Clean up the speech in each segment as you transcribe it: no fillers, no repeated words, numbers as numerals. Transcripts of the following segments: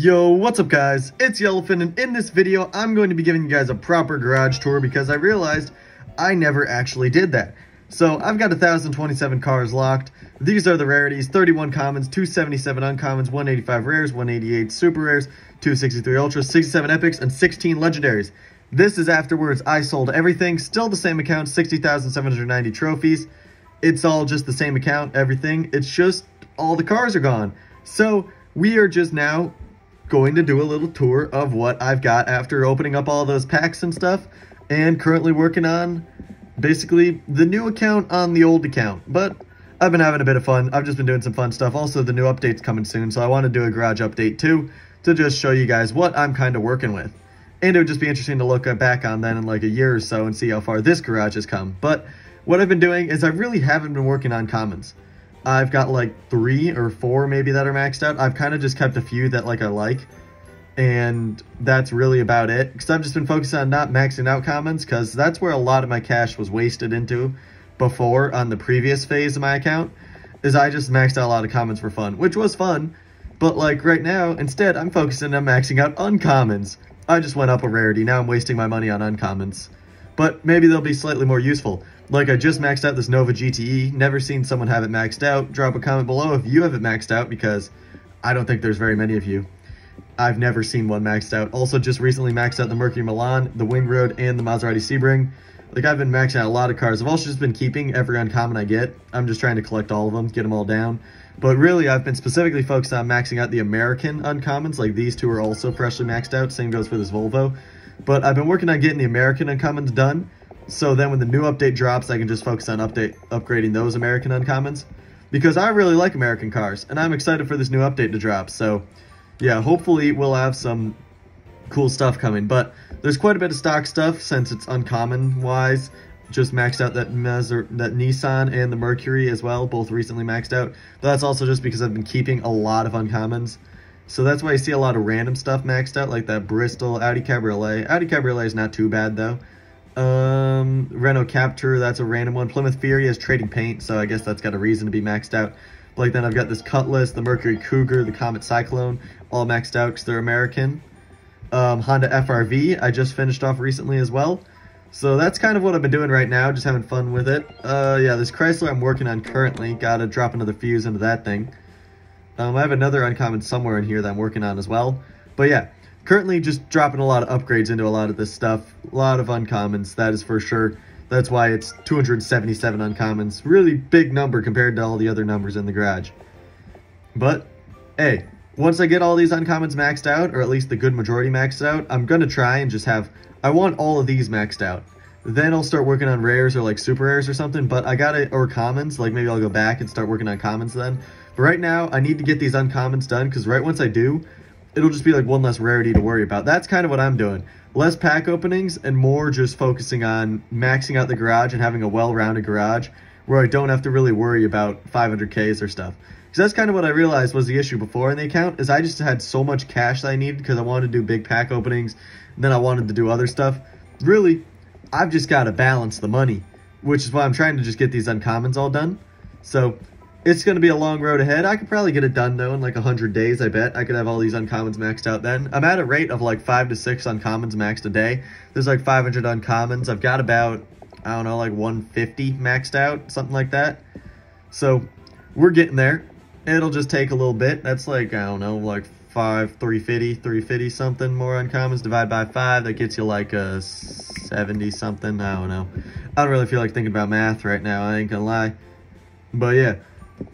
Yo, what's up guys? It's Yellowfin, and in this video, I'm going to be giving you guys a proper garage tour because I realized I never actually did that. So, I've got 1,027 cars locked. These are the rarities: 31 commons, 277 uncommons, 185 rares, 188 super rares, 263 ultras, 67 epics, and 16 legendaries. This is afterwards I sold everything, still the same account, 60,790 trophies. It's all just the same account, everything. It's just all the cars are gone. So, we are just now going to do a little tour of what I've got after opening up all those packs and stuff, and currently working on basically the new account on the old account. But I've been having a bit of fun. I've just been doing some fun stuff. Also, the new update's coming soon, so I want to do a garage update too, to just show you guys what I'm kind of working with. And it would just be interesting to look back on then in like a year or so and see how far this garage has come. But what I've been doing is I really haven't been working on commons. I've got like 3 or 4 maybe that are maxed out. I've kind of just kept a few that I like, and that's really about it, because I've just been focusing on not maxing out commons, because that's where a lot of my cash was wasted into before on the previous phase of my account, is I just maxed out a lot of commons for fun, which was fun, but like right now, instead I'm focusing on maxing out uncommons. I just went up a rarity, now I'm wasting my money on uncommons, but maybe they'll be slightly more useful. Like, I just maxed out this Nova GTE, never seen someone have it maxed out. Drop a comment below if you have it maxed out, because I don't think there's very many of you. I've never seen one maxed out. Also, just recently maxed out the Mercury Milan, the Wing Road, and the Maserati Sebring. Like, I've been maxing out a lot of cars. I've also just been keeping every uncommon I get. I'm just trying to collect all of them, get them all down. But really, I've been specifically focused on maxing out the American uncommons. Like, these two are also freshly maxed out. Same goes for this Volvo. But I've been working on getting the American uncommons done, so then when the new update drops, I can just focus on upgrading those American uncommons, because I really like American cars, and I'm excited for this new update to drop. So yeah, hopefully we'll have some cool stuff coming. But there's quite a bit of stock stuff since it's uncommon wise. Just maxed out that Nissan and the Mercury as well, both recently maxed out. But that's also just because I've been keeping a lot of uncommons. So that's why you see a lot of random stuff maxed out, like that Bristol Audi Cabriolet. Audi Cabriolet is not too bad though. Renault Captur, that's a random one. Plymouth Fury has trading paint, so I guess that's got a reason to be maxed out. But like then I've got this Cutlass, the Mercury Cougar, the Comet Cyclone, all maxed out because they're American. Honda FRV, I just finished off recently as well. So that's kind of what I've been doing right now, just having fun with it. Yeah, this Chrysler I'm working on currently. Gotta drop another fuse into that thing. I have another uncommon somewhere in here that I'm working on as well. But yeah, currently just dropping a lot of upgrades into a lot of this stuff. A lot of uncommons, that is for sure. That's why it's 277 uncommons. Really big number compared to all the other numbers in the garage. But, hey, once I get all these uncommons maxed out, or at least the good majority maxed out, I'm going to try and just have... I want all of these maxed out. Then I'll start working on rares or like super rares or something, but I gotta... or commons, like maybe I'll go back and start working on commons then. But right now, I need to get these uncommons done, because right once I do, it'll just be like one less rarity to worry about. That's kind of what I'm doing. Less pack openings and more just focusing on maxing out the garage and having a well-rounded garage where I don't have to really worry about 500Ks or stuff. Because that's kind of what I realized was the issue before in the account, is I just had so much cash that I needed because I wanted to do big pack openings, and then I wanted to do other stuff. Really, I've just got to balance the money, which is why I'm trying to just get these uncommons all done. So it's going to be a long road ahead. I could probably get it done, though, in like 100 days, I bet. I could have all these uncommons maxed out then. I'm at a rate of like 5 to 6 uncommons maxed a day. There's like 500 uncommons. I've got about, I don't know, like 150 maxed out, something like that. So we're getting there. It'll just take a little bit. That's like, I don't know, like 350 something more uncommons. Divide by 5, that gets you like a 70 something. I don't know. I don't really feel like thinking about math right now, I ain't gonna lie. But yeah.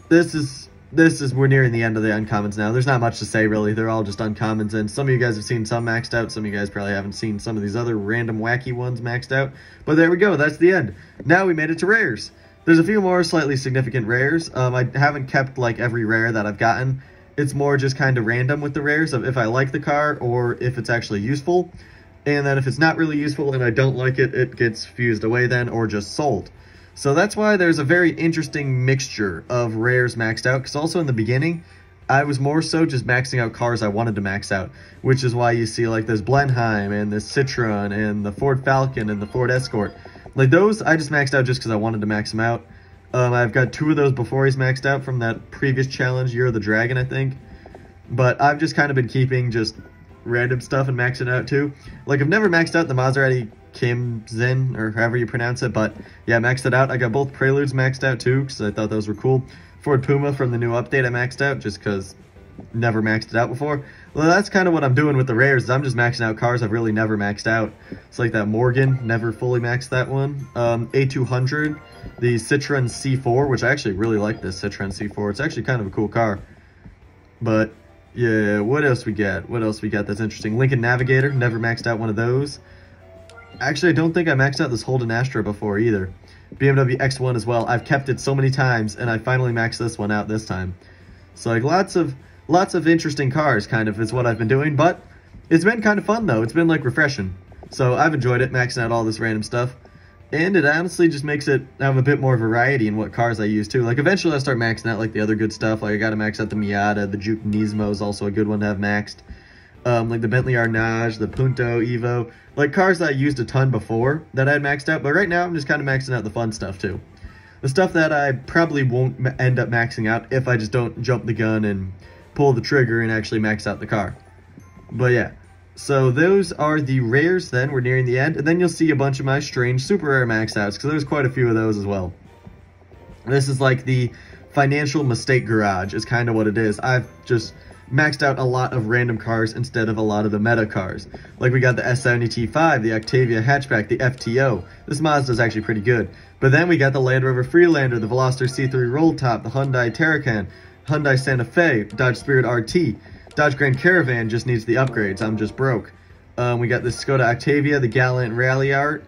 We're nearing the end of the uncommons now. There's not much to say, really. They're all just uncommons, and some of you guys have seen some maxed out. Some of you guys probably haven't seen some of these other random wacky ones maxed out. But there we go. That's the end. Now we made it to rares. There's a few more slightly significant rares. I haven't kept, like, every rare that I've gotten. It's more just kind of random with the rares of if I like the car or if it's actually useful. And then if it's not really useful and I don't like it, it gets fused away then or just sold. So that's why there's a very interesting mixture of rares maxed out, because also in the beginning, I was more so just maxing out cars I wanted to max out, which is why you see like this Blenheim and this Citroen and the Ford Falcon and the Ford Escort. Like those, I just maxed out just because I wanted to max them out. I've got 2 of those before he's maxed out from that previous challenge, Year of the Dragon, I think. But I've just kind of been keeping just random stuff and maxing it out too. Like, I've never maxed out the Maserati Kimzin, or however you pronounce it, but yeah, maxed it out. I got both Preludes maxed out too, because I thought those were cool. Ford Puma from the new update I maxed out, just because never maxed it out before. Well, that's kind of what I'm doing with the rares. I'm just maxing out cars I've really never maxed out. It's like that Morgan, never fully maxed that one. A200, the Citroen C4, which I actually really like this Citroen C4. It's actually kind of a cool car. But yeah, what else we got? What else we got that's interesting? Lincoln Navigator, never maxed out one of those. Actually, I don't think I maxed out this Holden Astra before either. BMW X1 as well. I've kept it so many times, and I finally maxed this one out this time. So like lots of interesting cars kind of is what I've been doing, but it's been kind of fun though. It's been like refreshing. So I've enjoyed it, maxing out all this random stuff. And it honestly just makes it have a bit more variety in what cars I use too. Like eventually I'll start maxing out like the other good stuff. Like I gotta max out the Miata, the Juke Nismo is also a good one to have maxed. Like the Bentley Arnage, the Punto Evo. Like cars that I used a ton before that I had maxed out, but right now I'm just kind of maxing out the fun stuff too. The stuff that I probably won't end up maxing out if I just don't jump the gun and pull the trigger and actually max out the car. But yeah, so those are the rares then. We're nearing the end, and then you'll see a bunch of my strange super rare max outs, because there's quite a few of those as well. This is like the financial mistake garage is kind of what it is. I've just maxed out a lot of random cars instead of a lot of the meta cars. Like we got the S70 T5, the Octavia hatchback, the FTO. This Mazda is actually pretty good. But then we got the Land Rover Freelander, the Veloster C3 Roll Top, the Hyundai Terracan, Hyundai Santa Fe, Dodge Spirit RT, Dodge Grand Caravan just needs the upgrades. I'm just broke. We got the Skoda Octavia, the Gallant Rally Art.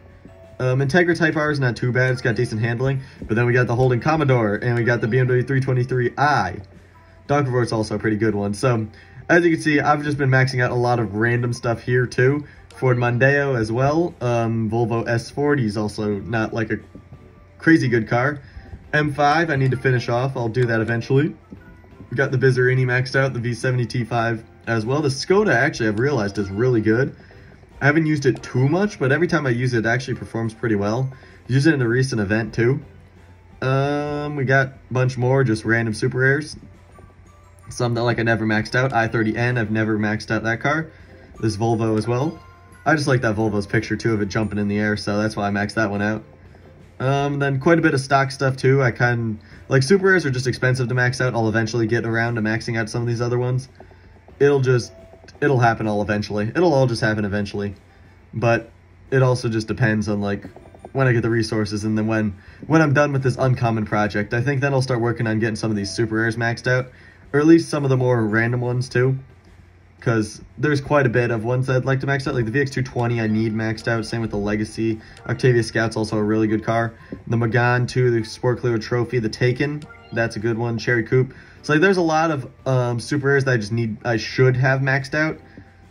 Integra Type R is not too bad. It's got decent handling. But then we got the Holden Commodore, and we got the BMW 323i. Donkervort's also a pretty good one. So, as you can see, I've just been maxing out a lot of random stuff here, too. Ford Mondeo as well. Volvo S40 is also not like a crazy good car. M5, I need to finish off. I'll do that eventually. We got the Bizzarini maxed out, the V70 T5 as well. The Skoda, actually, I've realized is really good. I haven't used it too much, but every time I use it, it actually performs pretty well. Used it in a recent event, too. We got a bunch more, just random super rares. Some that like I never maxed out. i30N, I've never maxed out that car. This Volvo as well. I just like that Volvo's picture too of it jumping in the air, so that's why I maxed that one out. Then quite a bit of stock stuff too. I like super rares are just expensive to max out. I'll eventually get around to maxing out some of these other ones. It'll happen all eventually. It'll all just happen eventually. But it also just depends on like when I get the resources, and then when I'm done with this uncommon project, I think then I'll start working on getting some of these super rares maxed out. Or at least some of the more random ones too. Because there's quite a bit of ones that I'd like to max out. Like the VX220 I need maxed out. Same with the Legacy. Octavia Scout's also a really good car. The Megane too, the Sport Clio Trophy. The Taken, that's a good one. Cherry Coupe. So like there's a lot of super rares that I should have maxed out.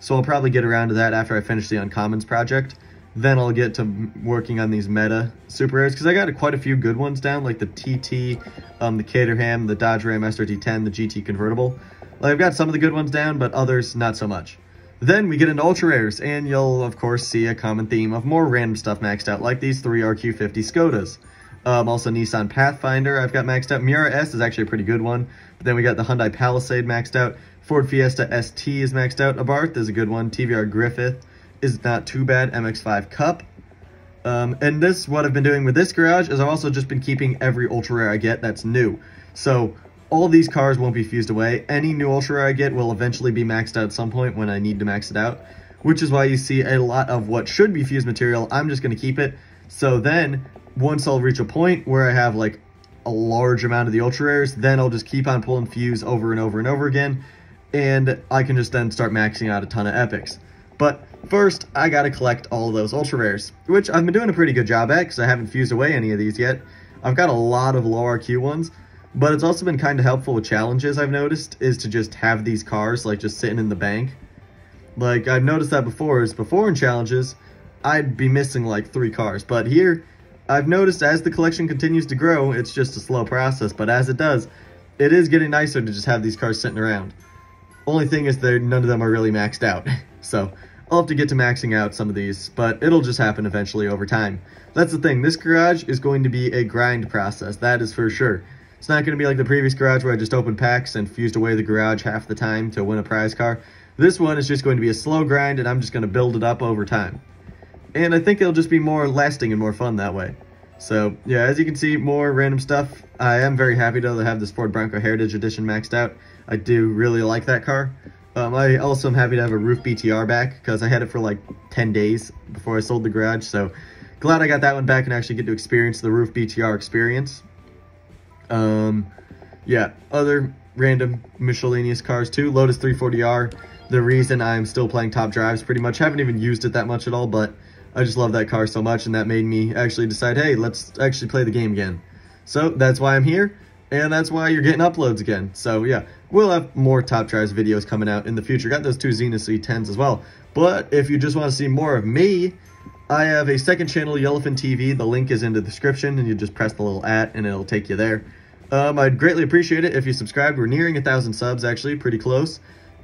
So I'll probably get around to that after I finish the Uncommons project. Then I'll get to working on these meta super rares, because I got quite a few good ones down, like the TT, the Caterham, the Dodge Ram SRT10, the GT convertible. Like I've got some of the good ones down, but others not so much. Then we get into ultra rares, and you'll of course see a common theme of more random stuff maxed out, like these 3 RQ50 Skodas. Also Nissan Pathfinder I've got maxed out. Miura S is actually a pretty good one. But then we got the Hyundai Palisade maxed out. Ford Fiesta ST is maxed out. Abarth is a good one. TVR Griffith is not too bad. MX-5 Cup. And what I've been doing with this garage is I've also just been keeping every ultra rare I get that's new. So all these cars won't be fused away. Any new ultra rare I get will eventually be maxed out at some point when I need to max it out, which is why you see a lot of what should be fused material. I'm just going to keep it. So then once I'll reach a point where I have like a large amount of the ultra rares, then I'll just keep on pulling fuse over and over and over again, and I can just then start maxing out a ton of epics. But first, I gotta collect all of those ultra rares, which I've been doing a pretty good job at because I haven't fused away any of these yet. I've got a lot of low RQ ones, but it's also been kind of helpful with challenges. I've noticed is to just have these cars like just sitting in the bank. Like I've noticed that before in challenges, I'd be missing like 3 cars, but here I've noticed as the collection continues to grow, it's just a slow process, but as it does, it is getting nicer to just have these cars sitting around. Only thing is none of them are really maxed out, so I'll have to get to maxing out some of these, but it'll just happen eventually over time. That's the thing, this garage is going to be a grind process, that is for sure. It's not going to be like the previous garage where I just opened packs and fused away the garage half the time to win a prize car. This one is just going to be a slow grind, and I'm just going to build it up over time. And I think it'll just be more lasting and more fun that way. So, yeah, as you can see, more random stuff. I am very happy to have this Ford Bronco Heritage Edition maxed out. I do really like that car. I also am happy to have a roof BTR back, because I had it for like 10 days before I sold the garage. So, glad I got that one back and actually get to experience the roof BTR experience. Yeah, other random miscellaneous cars too. Lotus 340R. The reason I'm still playing Top Drives, pretty much. Haven't even used it that much at all, but I just love that car so much, and that made me actually decide, hey, let's actually play the game again. So that's why I'm here, and that's why you're getting uploads again. So yeah, we'll have more Top Drives videos coming out in the future. Got those 2 Zenith C10s as well. But if you just want to see more of me, I have a second channel, Yellowfin TV. The link is in the description, and you just press the little @ and it'll take you there. I'd greatly appreciate it if you subscribed. We're nearing 1,000 subs, actually, pretty close.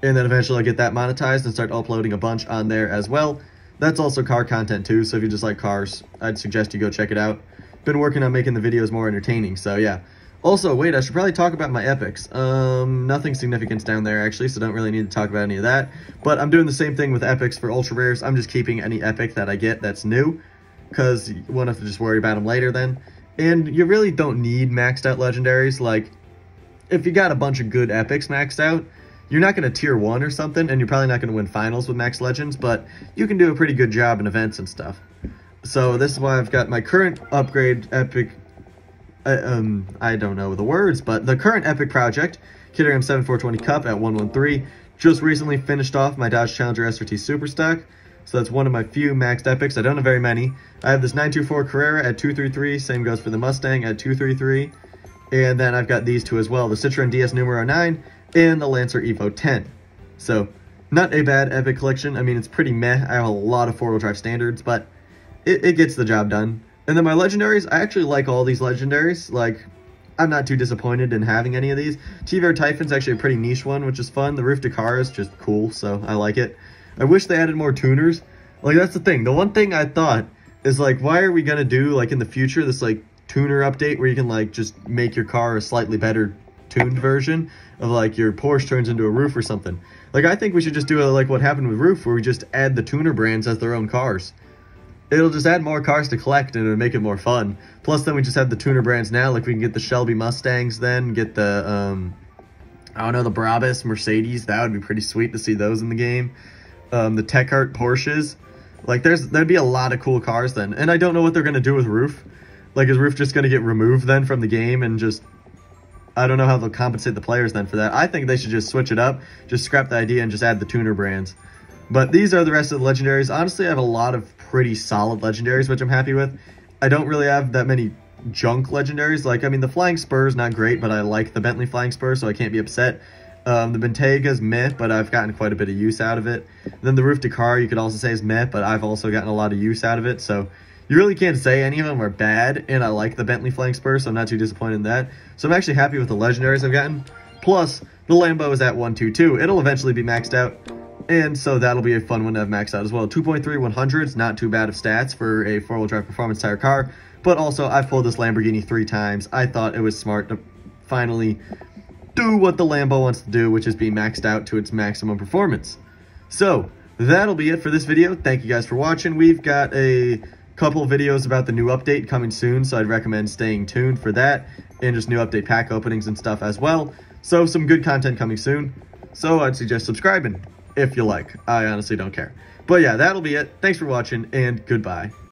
And then eventually I'll get that monetized and start uploading a bunch on there as well. That's also car content too, so if you just like cars, I'd suggest you go check it out. Been working on making the videos more entertaining, so yeah. Also, wait, I should probably talk about my epics. Nothing significant down there actually, so don't really need to talk about any of that. But I'm doing the same thing with epics for ultra rares. I'm just keeping any epic that I get that's new, because you won't have to just worry about them later then. And you really don't need maxed out legendaries. Like, if you got a bunch of good epics maxed out, you're not going to tier 1 or something, and you're probably not going to win finals with max legends, but you can do a pretty good job in events and stuff. So this is why I've got my current upgrade epic, I don't know the words, but the current epic project, Kitterham 7420 Cup at 113, just recently finished off my Dodge Challenger SRT Superstock. So that's one of my few maxed epics. I don't have very many. I have this 924 Carrera at 233, same goes for the Mustang at 233. And then I've got these two as well, the Citroen DS Numero 9 and the Lancer Evo 10. So, not a bad epic collection. I mean, it's pretty meh. I have a lot of 4-wheel drive standards, but it gets the job done. And then my legendaries, I actually like all these legendaries. Like, I'm not too disappointed in having any of these. T-Ver Typhon's actually a pretty niche one, which is fun. The Roof Dakar is just cool, so I like it. I wish they added more tuners. Like, that's the thing. The one thing I thought is, like, why are we gonna do, like, in the future, this, like, tuner update where you can, like, just make your car a slightly better tuned version of, like, your Porsche turns into a roof or something. Like, I think we should just do like what happened with Roof, where we just add the tuner brands as their own cars. It'll just add more cars to collect, and it'll make it more fun. Plus, then we just have the tuner brands now. Like, we can get the Shelby Mustangs then, get the, I don't know, the Brabus Mercedes. That would be pretty sweet to see those in the game. The Techart Porsches. Like, there'd be a lot of cool cars then. And I don't know what they're going to do with Roof. Like, is Roof just going to get removed then from the game and just... I don't know how they'll compensate the players then for that. I think they should just switch it up, just scrap the idea and just add the tuner brands. But these are the rest of the legendaries. Honestly, I have a lot of pretty solid legendaries, which I'm happy with. I don't really have that many junk legendaries. Like, I mean, the Flying Spur is not great, but I like the Bentley Flying Spur, so I can't be upset. The Bentega's meh, but I've gotten quite a bit of use out of it. Then the Roof Dakar, you could also say is meh, but I've also gotten a lot of use out of it, so... You really can't say any of them are bad, and I like the Bentley Flying Spur, so I'm not too disappointed in that. So I'm actually happy with the legendaries I've gotten. Plus, the Lambo is at 122. It'll eventually be maxed out, and so that'll be a fun one to have maxed out as well. 2.3 100s, not too bad of stats for a 4-wheel drive performance tire car. But also, I've pulled this Lamborghini 3 times. I thought it was smart to finally do what the Lambo wants to do, which is be maxed out to its maximum performance. So, that'll be it for this video. Thank you guys for watching. We've got a couple videos about the new update coming soon, so I'd recommend staying tuned for that, and just new update pack openings and stuff as well. So some good content coming soon, so I'd suggest subscribing if you like. I honestly don't care. But yeah, that'll be it. Thanks for watching, and goodbye.